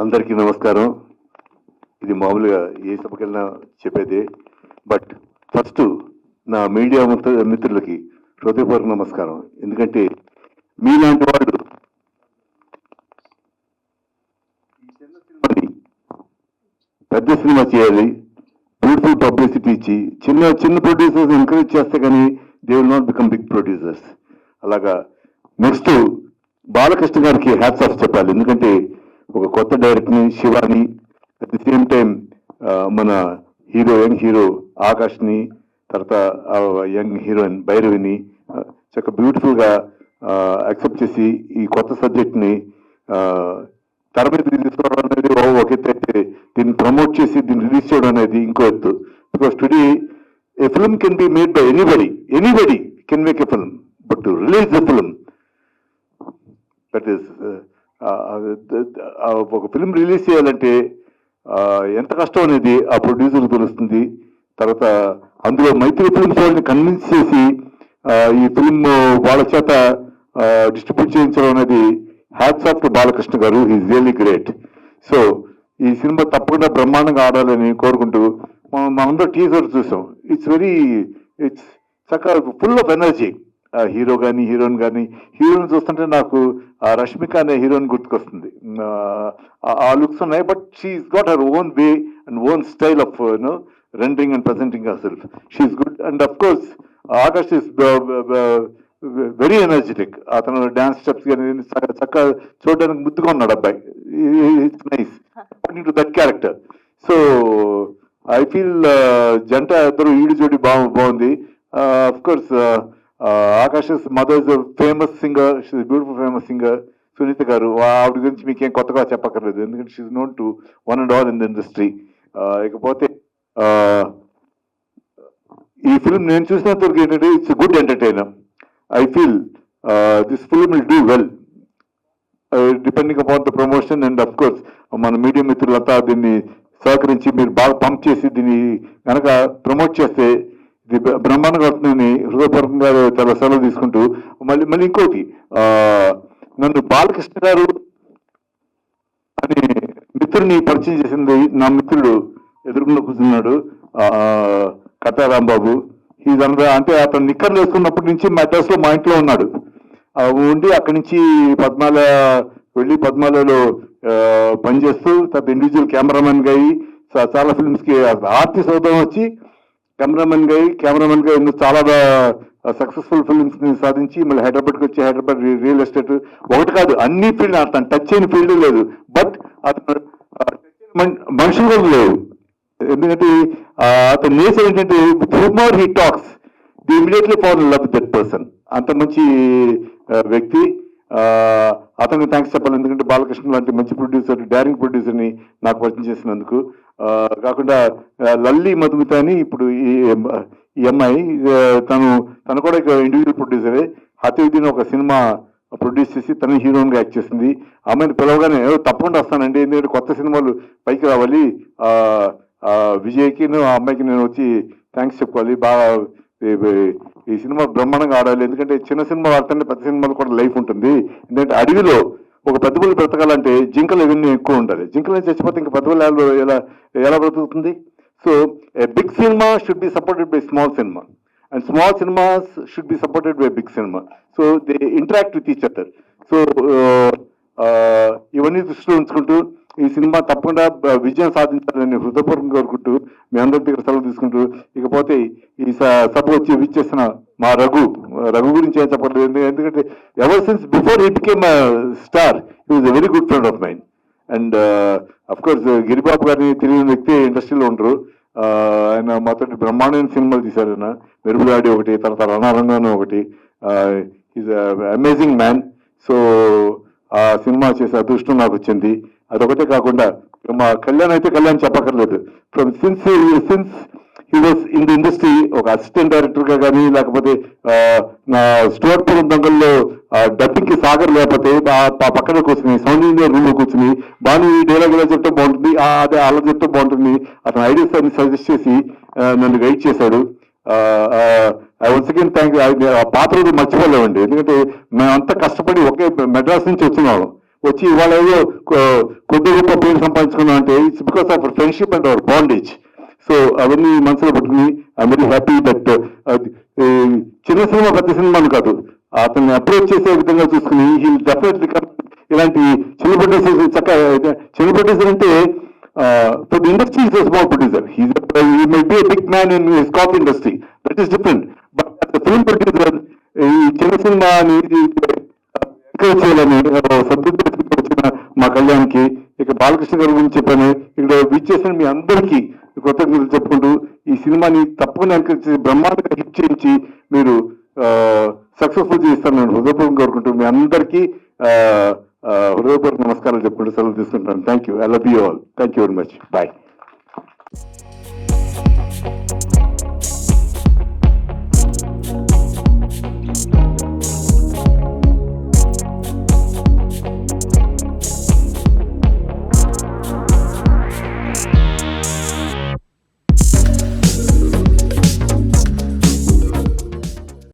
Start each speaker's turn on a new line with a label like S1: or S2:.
S1: అందరికీ నమస్కారం. ఇది మామూలుగా ఏ సభకెళ్ళినా చెప్పేదే. బట్ ఫస్ట్ నా మీడియా మిత్రులకి హృదయపూర్వక నమస్కారం. ఎందుకంటే మీలాంటి వాళ్ళు పెద్ద సినిమా చేయాలి, బ్యూటిఫుల్ పబ్లిసిటీ ఇచ్చి చిన్న చిన్న ప్రొడ్యూసర్స్ ఎంకరేజ్ చేస్తే కానీ they will not become big producers. అలాగా నెక్స్ట్ బాలకృష్ణ గారికి హ్యాట్స్ ఆఫ్ చెప్పాలి. ఎందుకంటే ఒక కొత్త డైరెక్టర్ని, Shivani, at the same time మన యంగ్ హీరో ఆకాష్ని, తర్వాత యంగ్ హీరోయిన్ భైరవిని చక్కగా బ్యూటిఫుల్గా యాక్సెప్ట్ చేసి ఈ కొత్త సబ్జెక్ట్ని తెర మీద తీసుకోవడం అనేది ఒక ఎత్తు అయితే, దీన్ని ప్రమోట్ చేసి దీన్ని రిలీజ్ చేయడం అనేది ఇంకో ఎత్తు. Because today a film can be made by anybody can make a film, but to release the film that is ఒక ఫిల్మ్ రిలీజ్ చేయాలంటే ఎంత కష్టం అనేది ఆ ప్రొడ్యూసర్కి తెలుస్తుంది. తర్వాత అందులో మైత్రి ఫిల్మ్స్ వాళ్ళని కన్విన్స్ చేసి ఈ ఫిల్మ్ వాళ్ళ చేత డిస్ట్రిబ్యూట్ చేయించడం అనేది హ్యాట్స్ ఆఫ్ టు బాలకృష్ణ గారు. Is really great. సో ఈ సినిమా తప్పకుండా బ్రహ్మాండంగా ఆడాలని కోరుకుంటూ మనందరూ టీజర్ చూసాం. ఇట్స్ చక్కగా ఫుల్ ఆఫ్ ఎనర్జీ. హీరో కానీ హీరోయిన్ కానీ, హీరోయిన్ చూస్తుంటే నాకు రష్మిక అనే హీరోయిన్ గుర్తుకొస్తుంది. ఆ లుక్స్ ఉన్నాయి, but she's got her own way and own style of rendering and presenting her self. She's good. And of course Akash is very energetic. అతను dance steps కానీ చక్కగా చూడడానికి ముద్దుగా ఉన్నాడు అబ్బాయి. It's nice according to that character. So I feel జంట ఇద్దరు ఈడు జోడి బాగుంది. Of course Akash mother is famous singer, she's beautiful famous singer. Sunitha గారు, ఆవిడ గురించి మీకేం కొత్తగా చెప్పక్కర్లేదు, ఎందుకంటే she's known to one and all in the industry. ఇకపోతే ఈ ఫిల్మ్ నేను చూసినంత వరకు ఏంటంటే it's good entertainer. I feel this film will do well depending upon the promotion. And of course మన మీడియా మిత్రులంతా దీన్ని సహకరించి మీరు బాగా పంప్ చేసి దీన్ని కనుక ప్రమోట్ చేస్తే ఇది బ్రహ్మాండంగా వస్తుందని హృదయపూర్వకంగా చాలా సెలవు తీసుకుంటూ, మళ్ళీ ఇంకోటి, నన్ను బాలకృష్ణ గారు అని మిత్రుడిని పరిచయం చేసింది నా మిత్రుడు ఎదురుకుండా కూర్చున్నాడు, కట్టా రాంబాబు. అంటే అతను నిక్కర్లు వేసుకున్నప్పటి నుంచి మెడ్రాస్ లో మా ఇంట్లో ఉన్నాడు. ఉండి అక్కడి నుంచి పద్మాలలో పనిచేస్తూ తర్వాత ఇండివిజువల్ కెమెరామెన్ గా అయ్యి చాలా ఫిల్మ్స్ కి ఆర్టిస్ట్ అవుతాం వచ్చి కెమెరామెన్ గా ఎన్నో చాలా సక్సెస్ఫుల్ ఫిల్మ్స్ ని సాధించి మళ్ళీ హైదరాబాద్కి వచ్చి హైదరాబాద్ రియల్ ఎస్టేట్ ఒకటి కాదు అన్ని ఫీల్డ్ అతను టచ్ అయిన ఫీల్డ్ లేదు. బట్ అతను మనుషులు కూడా లేవు. ఎందుకంటే అతని నేచర్ ఏంటంటే with humour he talks, the immediately fall in love with that person. అంత మంచి వ్యక్తి. అతనికి థ్యాంక్స్ చెప్పాలి, ఎందుకంటే బాలకృష్ణ లాంటి మంచి ప్రొడ్యూసర్, డైరెక్ట్ ప్రొడ్యూసర్ని నాకు పరిచయం చేసినందుకు. కాకుండా లల్లి మధుమిత అని ఇప్పుడు ఈ అమ్మాయి, తను కూడా ఇండివిజువల్ ప్రొడ్యూసరే. హతీద్దీన్ ఒక సినిమా ప్రొడ్యూస్ చేసి తను హీరోయిన్ గా యాక్ట్ చేసింది. ఆమెను పిలవగానే తప్పకుండా వస్తానండి, ఎందుకంటే కొత్త సినిమాలు పైకి రావాలి, విజయ్కి ఆ అమ్మాయికి నేను వచ్చి థ్యాంక్స్ చెప్పుకోవాలి, బాగా ఈ సినిమా బ్రహ్మాండంగా ఆడాలి. ఎందుకంటే చిన్న సినిమా వాడుతుంటే పెద్ద సినిమాలు కూడా లైఫ్ ఉంటుంది. ఎందుకంటే అడవిలో ఒక పెద్ద పులి బ్రతకాలంటే జింకలు ఇవన్నీ ఎక్కువ ఉండాలి. జింకలు చచ్చిపోతే ఇంకా పెద్ద పులి ఎలా బ్రతుకుతుంది? So a big cinema should be supported by small cinema and small cinemas should be supported by big cinema. So they interact with each other. So ఇవన్నీ దృష్టిలో ఉంచుకుంటూ ఈ సినిమా తప్పకుండా విజయం సాధించాలని హృదయపూర్వకంగా కోరుకుంటూ మీ అందరి దగ్గర సెలవు తీసుకుంటూ, ఇకపోతే ఈ సభ వచ్చి విచ్చేసిన మా రఘు గురించి ఏం చెప్పలేదు. ఎందుకంటే ever since before he became star he was a very good friend of mine. And of course Giribabu గారిని తెలియని వ్యక్తి ఇండస్ట్రీలో ఉండరు. ఆయన మాతో బ్రహ్మాండమైన సినిమాలు తీశారు. ఆయన మెరుగులాడి ఒకటి, తర్వాత రణరంగాను ఒకటి. Is amazing man. సో ఆ సినిమా చేసే అదృష్టం నాకు వచ్చింది. అదొకటే కాకుండా మా కళ్యాణ్ చెప్పక్కర్లేదు. Since he was in the industry ఒక అసిస్టెంట్ డైరెక్టర్ గా కానీ, లేకపోతే నా స్టోర్పురం దొంగల్లో డబ్బింగ్ కి సాగర్ లేకపోతే పక్కన కూర్చుని సౌండ్ ఇంజనీర్ రూమ్ లో కూర్చుని బాను ఈ డైలాగ్ ఎలా చెప్తే బాగుంటుంది, అదే అలా చెప్తే బాగుంటుంది, అతను ఐడియాస్ అన్ని సజెస్ట్ చేసి నన్ను గైడ్ చేశాడు. Once again thank you. ఆ పాత్ర మర్చిపోలేమండి, ఎందుకంటే మేమంతా కష్టపడి ఒకే మెడ్రాస్ నుంచి వచ్చినాము. వచ్చి ఇవాళ ఏదో కొద్ది గొప్ప పేరు సంపాదించుకున్నాం అంటే it's because of friendship and hour bondage. So అవన్నీ మనసులో పెట్టుకుని ఐఎమ్ వెరీ హ్యాపీ దట్ చిన్న సినిమా పెద్ద సినిమాను కాదు, అతన్ని అప్రోచ్ చేసే విధంగా చూసుకుని హీ డెఫినెట్లీ ఇలాంటి చిన్న ప్రొడ్యూసర్స్ చక్కగా చిన్న ప్రొడ్యూసర్ అంటే for the industry is small producer, he may be big man in his coffee industry, that is different. But film producer ఈ చిన్న సినిమాని ఎంకరేజ్ చేయాలని సబ్జెక్ట్ వచ్చిన మా కళ్యాణ్కి, ఇక బాలకృష్ణ గారి గురించి చెప్పాను, ఇక్కడ విచ్చేసిన మీ అందరికీ కృతజ్ఞతలు చెప్పుకుంటూ ఈ సినిమాని తప్పకుండా ఎంకరేజ్ చేసి బ్రహ్మాండంగా హిట్ చేయించి మీరు సక్సెస్ఫుల్ చేస్తాను నేను హృదయపూర్వకంగా కోరుకుంటూ మీ అందరికీ హృదయపూర్వక నమస్కారాలు చెప్పుకుంటూ సెలవు తీసుకుంటాను. Thank you. I love you all. Thank you very much. Bye.